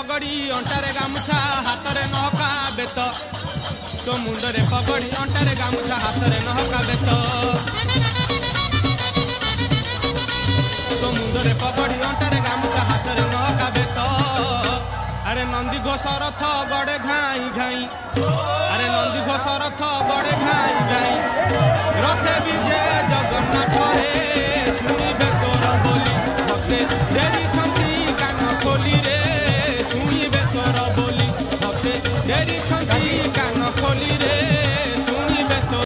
पगड़ी अंटारे गामुछा हातरे नहका बेत तो मुंडरे पगड़ी अंटारे गामुछा हातरे नहका बेत तो मुंडरे पगड़ी अंटारे गामुछा हातरे नहका बेत अरे नंदी घोष रथ गड़े घाई घाई अरे नंदी घोष रथ गड़े घाई